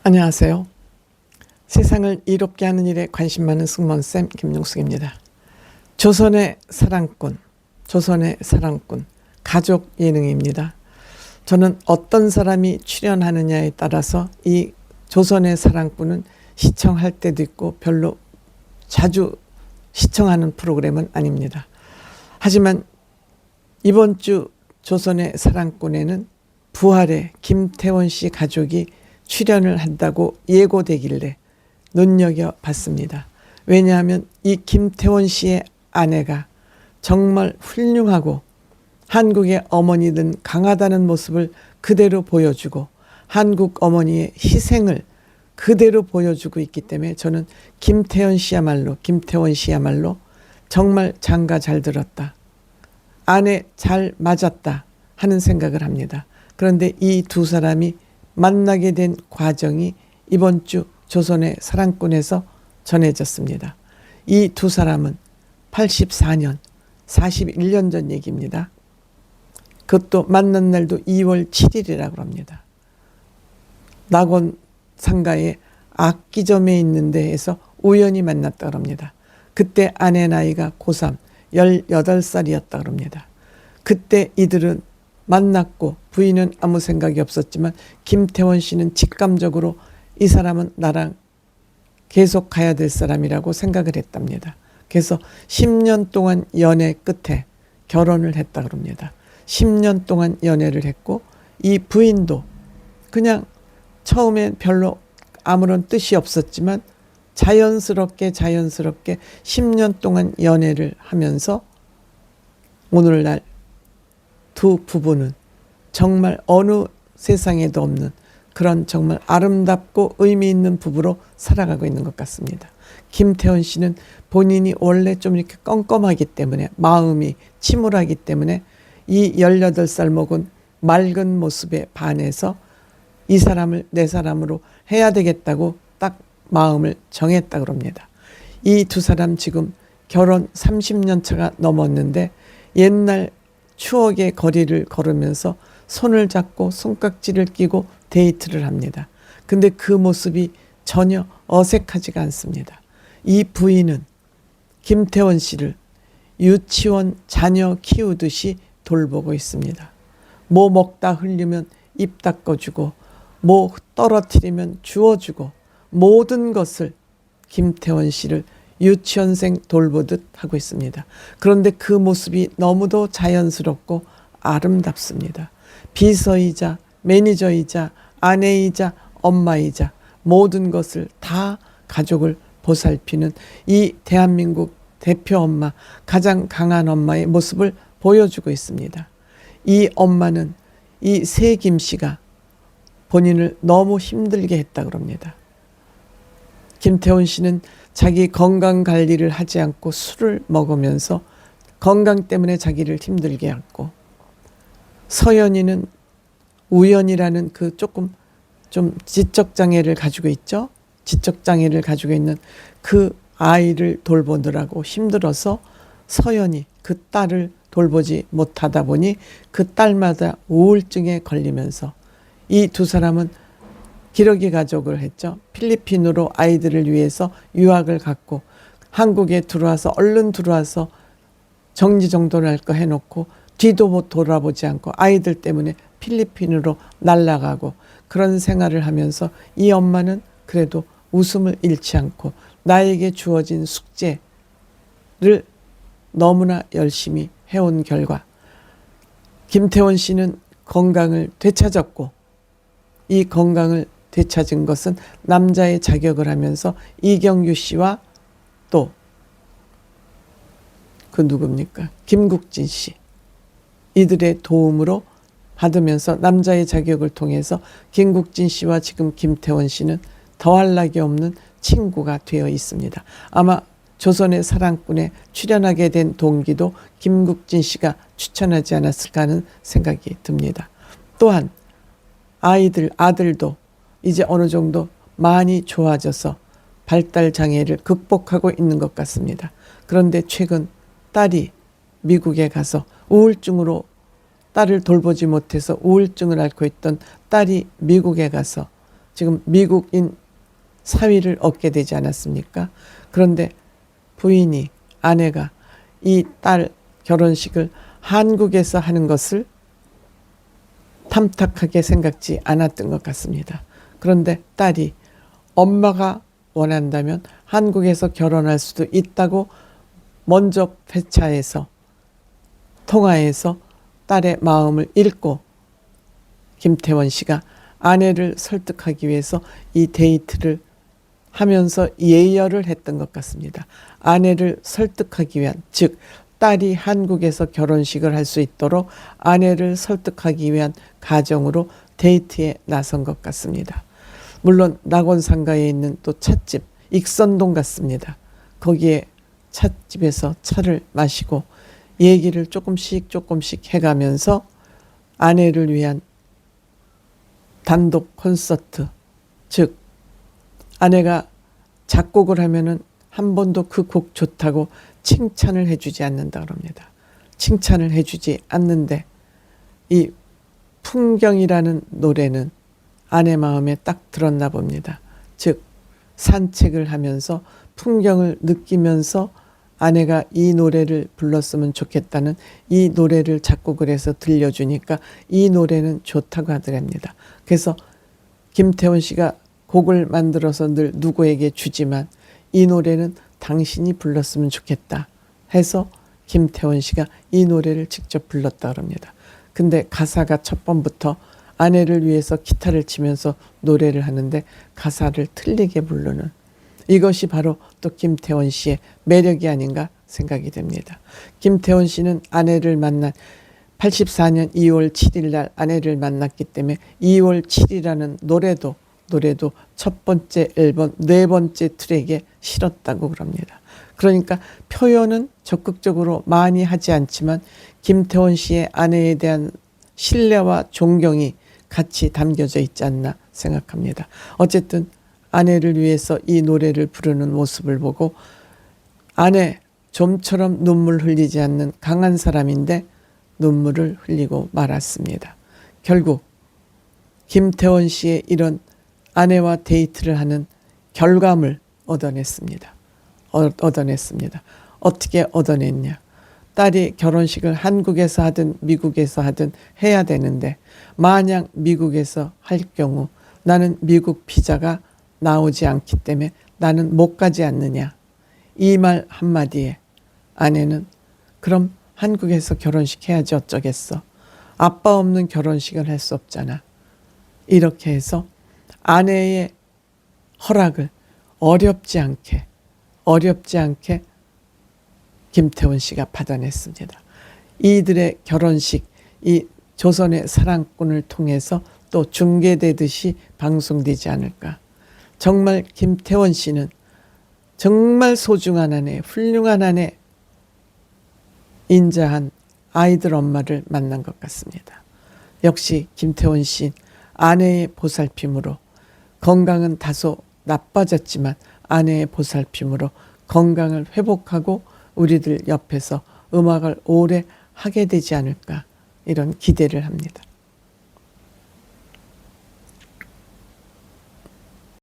안녕하세요. 세상을 이롭게 하는 일에 관심 많은 승무원쌤 김용숙입니다. 조선의 사랑꾼, 가족 예능입니다. 저는 어떤 사람이 출연하느냐에 따라서 이 조선의 사랑꾼은 시청할 때도 있고 별로 자주 시청하는 프로그램은 아닙니다. 하지만 이번 주 조선의 사랑꾼에는 부활의 김태원 씨 가족이 출연을 한다고 예고되길래 눈여겨봤습니다. 왜냐하면 이 김태원 씨의 아내가 정말 훌륭하고 한국의 어머니든 강하다는 모습을 그대로 보여주고 한국 어머니의 희생을 그대로 보여주고 있기 때문에 저는 김태원 씨야말로 정말 장가 잘 들었다. 아내 잘 맞았다 하는 생각을 합니다. 그런데 이 두 사람이 만나게 된 과정이 이번 주 조선의 사랑꾼에서 전해졌습니다. 이 두 사람은 84년, 41년 전 얘기입니다. 그것도 만난 날도 2월 7일이라고 합니다. 낙원 상가에 악기점에 있는 데에서 우연히 만났다고 합니다. 그때 아내 나이가 고3, 18살이었다고 합니다. 그때 이들은 만났고 부인은 아무 생각이 없었지만 김태원 씨는 직감적으로 이 사람은 나랑 계속 가야 될 사람이라고 생각을 했답니다. 그래서 10년 동안 연애 끝에 결혼을 했다고 합니다. 10년 동안 연애를 했고 이 부인도 그냥 처음엔 별로 아무런 뜻이 없었지만 자연스럽게 10년 동안 연애를 하면서 오늘날 두 부부는 정말 어느 세상에도 없는 그런 정말 아름답고 의미 있는 부부로 살아가고 있는 것 같습니다. 김태원 씨는 본인이 원래 좀 이렇게 껌껌하기 때문에 마음이 침울하기 때문에 이 18살 먹은 맑은 모습에 반해서 이 사람을 내 사람으로 해야 되겠다고 딱 마음을 정했다고 합니다. 이 두 사람 지금 결혼 30년 차가 넘었는데 옛날 추억의 거리를 걸으면서 손을 잡고 손깍지를 끼고 데이트를 합니다. 근데 그 모습이 전혀 어색하지가 않습니다. 이 부인은 김태원 씨를 유치원 자녀 키우듯이 돌보고 있습니다. 뭐 먹다 흘리면 입 닦아주고 뭐 떨어뜨리면 주워주고 모든 것을 김태원 씨를 유치원생 돌보듯 하고 있습니다. 그런데 그 모습이 너무도 자연스럽고 아름답습니다. 비서이자 매니저이자 아내이자 엄마이자 모든 것을 다 가족을 보살피는 이 대한민국 대표 엄마, 가장 강한 엄마의 모습을 보여주고 있습니다. 이 엄마는 이 세김 씨가 본인을 너무 힘들게 했다고 합니다. 김태원 씨는 자기 건강 관리를 하지 않고 술을 먹으면서 건강 때문에 자기를 힘들게 했고, 서연이는 우연이라는 그 조금 좀 지적장애를 가지고 있죠. 지적장애를 가지고 있는 그 아이를 돌보느라고 힘들어서 서연이 그 딸을 돌보지 못하다 보니 그 딸마다 우울증에 걸리면서 이 두 사람은 기러기 가족을 했죠. 필리핀으로 아이들을 위해서 유학을 갔고 한국에 들어와서 얼른 들어와서 정리정돈할 거 해놓고 뒤도 못 돌아보지 않고 아이들 때문에 필리핀으로 날아가고 그런 생활을 하면서 이 엄마는 그래도 웃음을 잃지 않고 나에게 주어진 숙제를 너무나 열심히 해온 결과 김태원 씨는 건강을 되찾았고 이 건강을 되찾은 것은 남자의 자격을 하면서 이경규 씨와 또 그 누굽니까? 김국진 씨. 이들의 도움으로 받으면서 남자의 자격을 통해서 김국진 씨와 지금 김태원 씨는 더할 나위 없는 친구가 되어 있습니다. 아마 조선의 사랑꾼에 출연하게 된 동기도 김국진 씨가 추천하지 않았을까 하는 생각이 듭니다. 또한 아들도 이제 어느 정도 많이 좋아져서 발달 장애를 극복하고 있는 것 같습니다. 그런데 최근 딸이 미국에 가서 우울증으로 딸을 돌보지 못해서 우울증을 앓고 있던 딸이 미국에 가서 지금 미국인 사위를 얻게 되지 않았습니까? 그런데 부인이, 아내가 이 딸 결혼식을 한국에서 하는 것을 탐탁하게 생각지 않았던 것 같습니다. 그런데 딸이 엄마가 원한다면 한국에서 결혼할 수도 있다고 먼저 회차해서 통화해서 딸의 마음을 읽고 김태원 씨가 아내를 설득하기 위해서 이 데이트를 하면서 예열을 했던 것 같습니다. 아내를 설득하기 위한, 즉 딸이 한국에서 결혼식을 할 수 있도록 아내를 설득하기 위한 가정으로 데이트에 나선 것 같습니다. 물론 낙원상가에 있는 또 찻집 익선동 같습니다. 거기에 찻집에서 차를 마시고 얘기를 조금씩 해가면서 아내를 위한 단독 콘서트, 즉 아내가 작곡을 하면은 한 번도 그 곡 좋다고 칭찬을 해주지 않는다 그럽니다. 칭찬을 해주지 않는데 이 풍경이라는 노래는 아내 마음에 딱 들었나 봅니다. 즉 산책을 하면서 풍경을 느끼면서 아내가 이 노래를 불렀으면 좋겠다는 이 노래를 작곡을 해서 들려주니까 이 노래는 좋다고 하더랍니다. 그래서 김태원 씨가 곡을 만들어서 늘 누구에게 주지만 이 노래는 당신이 불렀으면 좋겠다 해서 김태원 씨가 이 노래를 직접 불렀다 그럽니다. 근데 가사가 첫 번부터 아내를 위해서 기타를 치면서 노래를 하는데 가사를 틀리게 부르는, 이것이 바로 또 김태원 씨의 매력이 아닌가 생각이 됩니다. 김태원 씨는 아내를 만난 84년 2월 7일 날 아내를 만났기 때문에 2월 7일이라는 노래도 첫 번째 앨범 네 번째 트랙에 실었다고 그럽니다. 그러니까 표현은 적극적으로 많이 하지 않지만 김태원 씨의 아내에 대한 신뢰와 존경이 같이 담겨져 있지 않나 생각합니다. 어쨌든 아내를 위해서 이 노래를 부르는 모습을 보고 아내 좀처럼 눈물 흘리지 않는 강한 사람인데 눈물을 흘리고 말았습니다. 결국 김태원 씨의 이런 아내와 데이트를 하는 결과물 얻어냈습니다. 어떻게 얻어냈냐. 딸이 결혼식을 한국에서 하든 미국에서 하든 해야 되는데 만약 미국에서 할 경우 나는 미국 비자가 나오지 않기 때문에 나는 못 가지 않느냐. 이 말 한마디에 아내는 그럼 한국에서 결혼식 해야지 어쩌겠어. 아빠 없는 결혼식을 할 수 없잖아. 이렇게 해서 아내의 허락을 어렵지 않게 김태원 씨가 받아냈습니다. 이들의 결혼식, 이 조선의 사랑꾼을 통해서 또 중계되듯이 방송되지 않을까. 정말 김태원 씨는 정말 소중한 아내, 훌륭한 아내, 인자한 아이들 엄마를 만난 것 같습니다. 역시 김태원 씨 아내의 보살핌으로 건강은 다소 나빠졌지만 아내의 보살핌으로 건강을 회복하고 우리들 옆에서 음악을 오래 하게 되지 않을까 이런 기대를 합니다.